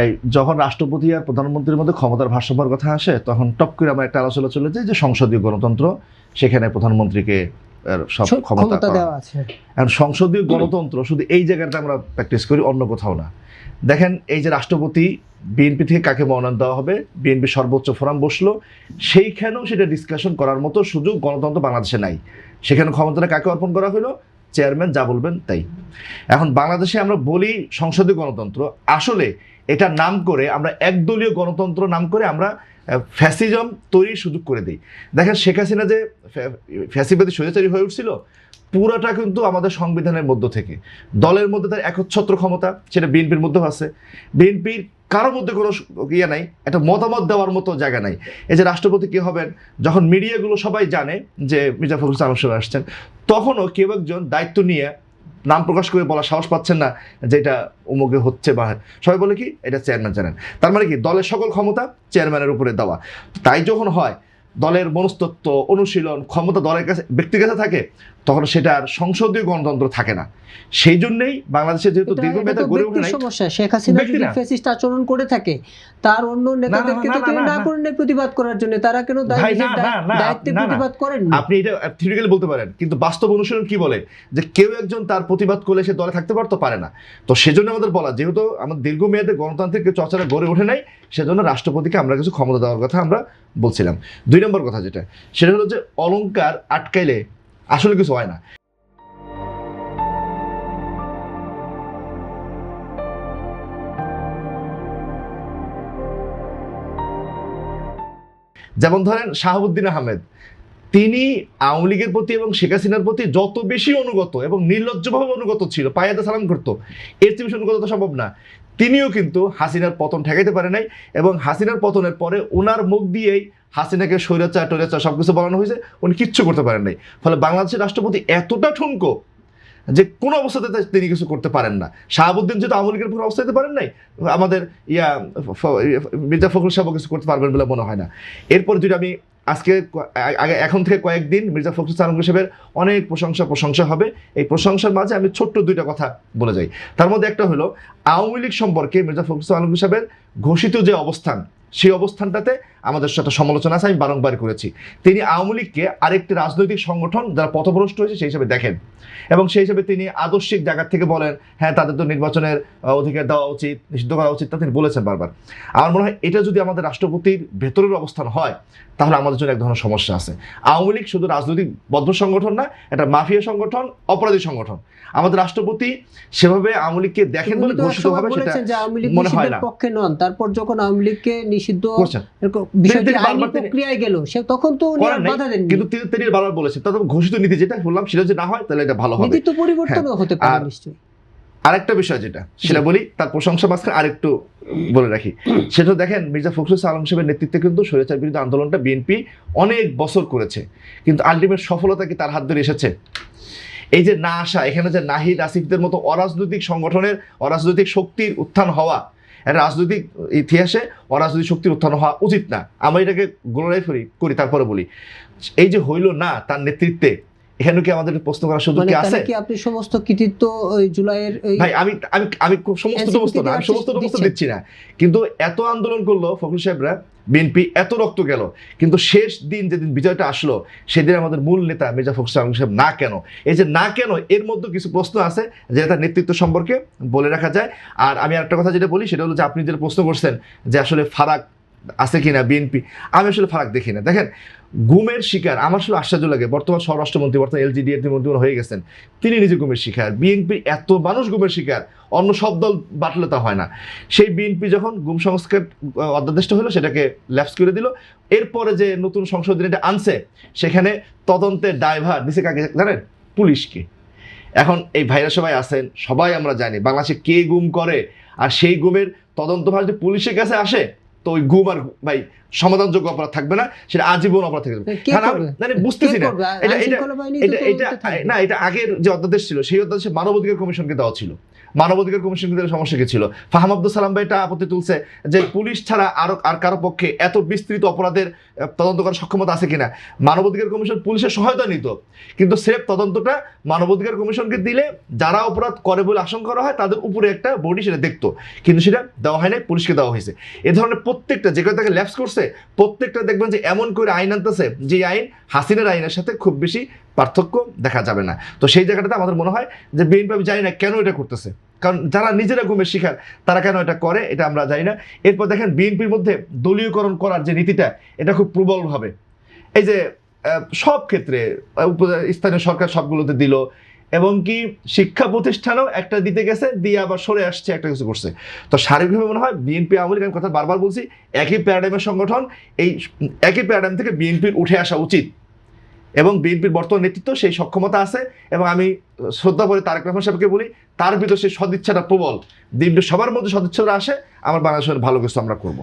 এই যখন রাষ্ট্রপতি আর প্রধানমন্ত্রীর মধ্যে ক্ষমতার ভারসাম্যের কথা আসে তখন টপ করে আমার একটা আলোচনা চলে যায় যে সংসদীয় গণতন্ত্র, সেখানে প্রধানমন্ত্রীকে সব ক্ষমতা দেওয়া আছে। আর সংসদীয় গণতন্ত্র শুধু এই জায়গাটা আমরা প্র্যাকটিস করি, অন্য কোথাও না। দেখেন এই যে রাষ্ট্রপতি বিএনপি থেকে কাকে মনোনয়ন দেওয়া হবে, বিএনপি সর্বোচ্চ ফোরাম বসলো, সেইখানেও সেটা ডিসকাশন করার মতো সুযোগ গণতন্ত্র বাংলাদেশে নাই। সেখানে ক্ষমতাটা কাকে অর্পণ করা হলো, চেয়ারম্যান যা বলবেন তাই। এখন বাংলাদেশে আমরা বলি সংসদীয় গণতন্ত্র, আসলে এটা নাম করে আমরা একদলীয় গণতন্ত্র নাম করে আমরা ফ্যাসিজম তৈরির সুযোগ করে দিই। দেখেন শেখ হাসিনা যে ফ্যাসিবাদী স্বৈরাচারী হয়ে উঠছিল, পুরাটা কিন্তু আমাদের সংবিধানের মধ্য থেকে। দলের মধ্যে তার একচ্ছত্র ক্ষমতা, সেটা বিএনপির মধ্যেও আছে। বিএনপির কারো মধ্যে কোনো ইয়ে নাই, একটা মতামত দেওয়ার মতো জায়গা নাই। এই যে রাষ্ট্রপতি কে হবেন, যখন মিডিয়াগুলো সবাই জানে যে মির্জা ফখরুল ইসলাম আলমগীর আসছেন, তখনও কেউ একজন দায়িত্ব নিয়ে নাম প্রকাশ করে বলা সাহস পাচ্ছেন না যে এটা অমুকে হচ্ছে, বা সবাই বলে কি এটা চেয়ারম্যান জানেন। তার মানে কি দলের সকল ক্ষমতা চেয়ারম্যানের উপরে দেওয়া। তাই যখন হয় দলের মনস্তত্ত্ব, অনুশীলন, ক্ষমতা দলের কাছে, ব্যক্তির কাছে থাকে, তখন সেটা আর সংসদীয় গণতন্ত্র থাকে না। সেই জন্যই বাংলাদেশে যেহেতু দীর্ঘমেয়াদে গড়ে ওঠে নাই সমস্যা, শেখ হাসিনা যদি ফ্যাসিস্ট আচরণ করে থাকে, তার অন্য নেতাদেরকে তো তিনি না করেন প্রতিবাদ করার জন্য, তারা কেন দায়িত্বে প্রতিবাদ করেন? আপনি এটা থিওরিক্যালি বলতে পারেন, কিন্তু বাস্তব অনুশীলন কি বলে যে কেউ একজন তার প্রতিবাদ করলে সে দলে থাকতে পারতো, পারে না। তো সেজন্য আমাদের বলা, যেহেতু আমাদের দীর্ঘমেয়াদে গণতান্ত্রিক চর্চাটা গড়ে ওঠে নাই, সেজন্য রাষ্ট্রপতিকে আমরা কিছু ক্ষমতা দেওয়ার কথা আমরা বলছিলাম। 2 নম্বর কথা যেটা, সেটা হলো যে অলংকার আটকাইলে আসলে কিছু হয় না। যেমন ধরেন শাহাবুদ্দিন আহমেদ, তিনি আওয়ামী লীগের প্রতি এবং শেখ হাসিনার প্রতি যত বেশি অনুগত এবং নির্লজ্জভাবে অনুগত ছিল, পায়ে সালাম করতো, এর চেয়ে বেশি অনুগত তো সম্ভব না। তিনিও কিন্তু হাসিনার পতন ঠেকাইতে পারে নাই, এবং হাসিনার পতনের পরে ওনার মুখ দিয়েই হাসিনাকে স্বৈরাচার টৈরাচার সবকিছু বলানো হয়েছে, উনি কিচ্ছু করতে পারেন নাই। ফলে বাংলাদেশের রাষ্ট্রপতি এতটা ঠুনকো যে কোনো অবস্থাতে তিনি কিছু করতে পারেন না। শাহাবুদ্দিন যেহেতু আওয়ামী লীগের কোনো অবস্থা দিতে পারেন নাই, আমাদের মির্জা ফখরুল সাহেব কিছু করতে পারবেন বলে মনে হয় না। এরপর যদি আমি আজকে এখন থেকে কয়েকদিন মির্জা ফখরুল আলমগীর সাহেবের অনেক প্রশংসা হবে। এই প্রশংসার মাঝে আমি ছোট্ট 2টা কথা বলে যাই। তার মধ্যে একটা হলো আওয়ামী লীগ সম্পর্কে মির্জা ফখরুল আলমগীর সাহেবের ঘোষিত যে অবস্থান, সেই অবস্থানটাতে আমাদের সাথে সমালোচনা আছে, আমি বারংবার করেছি। তিনি আওয়ামী লীগকে আরেকটি রাজনৈতিক সংগঠন যারা পথভ্রষ্ট হয়েছে সেই হিসাবে দেখেন, এবং সেই হিসাবে তিনি আদর্শিক জায়গা থেকে বলেন হ্যাঁ তাদের তো নির্বাচনের অধিকার দেওয়া উচিত, নিষিদ্ধ করা উচিত, তা তিনি বলেছেন বারবার। আমার মনে হয় এটা যদি আমাদের রাষ্ট্রপতির ভেতরের অবস্থান হয়, তাহলে আমাদের জন্য এক ধরনের সমস্যা আছে। আওয়ামী লীগ শুধু রাজনৈতিক বদ্ধ সংগঠন না, এটা মাফিয়া সংগঠন, অপরাধী সংগঠন। আমাদের রাষ্ট্রপতি সেভাবে আওয়ামী লীগকে দেখেন বলে ঘোষিতভাবে সেটা মনে হয় না। পক্ষে নন, তারপর যখন আওয়ামী লীগকে নিষিদ্ধ বিষয়টি আইনি প্রক্রিয়ায় গেল, সে তখন তো উনি বাধা দেননি, কিন্তু তিনি বারবার বলেছেন তাদের ঘোষিত নীতি যেটা বললাম সেটা যদি না হয় তাহলে এটা ভালো হবে। নীতি তো পরিবর্তনও হতে পারে নিশ্চয়ই। আরেকটা বিষয় যেটা সেটা বলি, তার প্রশংসা মাঝখানে আরেকটু বলে রাখি, সেটা দেখেন মির্জা ফখরুল আলম সাহেবের নেতৃত্বে কিন্তু স্বৈরাচার বিরোধী আন্দোলনটা বিএনপি অনেক বছর করেছে, কিন্তু আলটিমেট সফলতা কি তার হাত ধরে এসেছে? এই যে না আসা, এখানে যে নাহিদ আসিফদের মতো অরাজনৈতিক সংগঠনের, অরাজনৈতিক শক্তির উত্থান হওয়া, রাজনৈতিক ইতিহাসে অরাজনৈতিক শক্তির উত্থান হওয়া উচিত না। আমরা এটাকে গ্লোরিফাই করি, তারপরে বলি এই যে হইল না তার নেতৃত্বে, এখানে কি আমাদের প্রশ্ন করার সুযোগ কি আছে? কি আপনি সমস্ত কৃতিত্ব ওই জুলাইয়ের ভাই আমি সমস্ত দিচ্ছি না, কিন্তু এত আন্দোলন করলো ফখরুল সাহেবরা, বিএনপি এত রক্ত গেল, কিন্তু শেষ দিন যেদিন বিজয়টা আসলো সেদিন আমাদের মূল নেতা মির্জা ফখরুল আলমগীর সাহেব না কেন, এই যে না কেন, এর মধ্যে কিছু প্রশ্ন আছে যেটা তার নেতৃত্ব সম্পর্কে বলে রাখা যায়। আর আমি একটা কথা যেটা বলি সেটা হলো যে আপনি যেটা প্রশ্ন করছেন যে আসলে ফারাক আছে কিনা বিএনপি, আমি আসলে ফারাক দেখি না। দেখেন গুমের শিকার, আমার আসলে আশ্চর্য লাগে, বর্তমান স্বরাষ্ট্রমন্ত্রী, বর্তমান এলজিডি মন্ত্রী হয়ে গেছেন, তিনি নিজে গুমের শিকার। বিএনপি এত মানুষ গুমের শিকার, অন্য সব দল বাটলে তা হয় না। সেই বিএনপি যখন গুম সংস্কার অধ্যাদেশটা হলো সেটাকে ল্যাপস করে দিল, এরপরে যে নতুন সংশোধনী এটা আনছে, সেখানে তদন্তের দায়ভার দিছে কাকে জানেন? পুলিশকে। এখন এই ভাইরা সবাই আছেন, সবাই আমরা জানি বাংলাদেশে কে গুম করে, আর সেই গুমের তদন্তভার যদি পুলিশের কাছে আসে তো ওই গুম আর ভাই সমাধানযোগ্য অপরাধ থাকবে না, সেটা আজীবন অপরাধ থেকে যাবে। বুঝতেছি না এটা আগের যে অধ্যাদেশ ছিল সেই অধ্যাদেশে মানবাধিকার কমিশনকে দেওয়া ছিল, মানবাধিকার কমিশন কিন্তু সমস্যা কি ছিল? ফাহাম আব্দুল সালাম ভাই এটা আপত্তি তুলছে যে পুলিশ ছাড়া আর কারো পক্ষে এত বিস্তৃত অপরাধের তদন্ত করার সক্ষমতা আছে কিনা। মানবাধিকার কমিশন পুলিশের সহায়তা নিত, কিন্তু সেফ তদন্তটা মানবাধিকার কমিশনকে দিলে যারা অপরাধ করে বলে আশঙ্কা করা হয় তাদের উপরে একটা বডি সেটা দেখতো, কিন্তু সেটা দেওয়া হয় না, পুলিশকে দেওয়া হয়েছে। এ ধরনের প্রত্যেকটা যেগুলো তাকে ল্যাপস করছে প্রত্যেকটা দেখবেন যে এমন করে আইন আনতেছে যে আইন হাসিনার আইনের সাথে খুব বেশি পার্থক্য দেখা যাবে না। তো সেই জায়গাটাতে আমাদের মনে হয় যে বিএনপি, আমি জানি না কেন এটা করতেছে, কারণ যারা নিজেরা ঘুমের শিকার তারা কেন এটা করে এটা আমরা জানি না। এরপর দেখেন বিএনপির মধ্যে দলীয়করণ করার যে নীতিটা এটা খুব প্রবলভাবে, এই যে সব ক্ষেত্রে স্থানীয় সরকার সবগুলোতে দিল, এবং কি শিক্ষা প্রতিষ্ঠানেও একটা দিতে গেছে, দিয়ে আবার সরে আসছে, একটা কিছু করছে। তো শারীরিকভাবে মনে হয় বিএনপি আওয়ামী লীগ, আমি কথা বারবার বলছি, একই প্যারাডাইমের সংগঠন, এই একই প্যারাডাইম থেকে বিএনপির উঠে আসা উচিত, এবং বিএনপির বর্তমান নেতৃত্ব সেই সক্ষমতা আছে। এবং আমি শ্রদ্ধা করে তারেক রহমান সাহেবকে বলি, তার ভিতর সেই সদিচ্ছাটা প্রবল, বিএনপির সবার মধ্যে সদিচ্ছাটা আসে, আমার বাংলাদেশের ভালো কিছু আমরা করবো।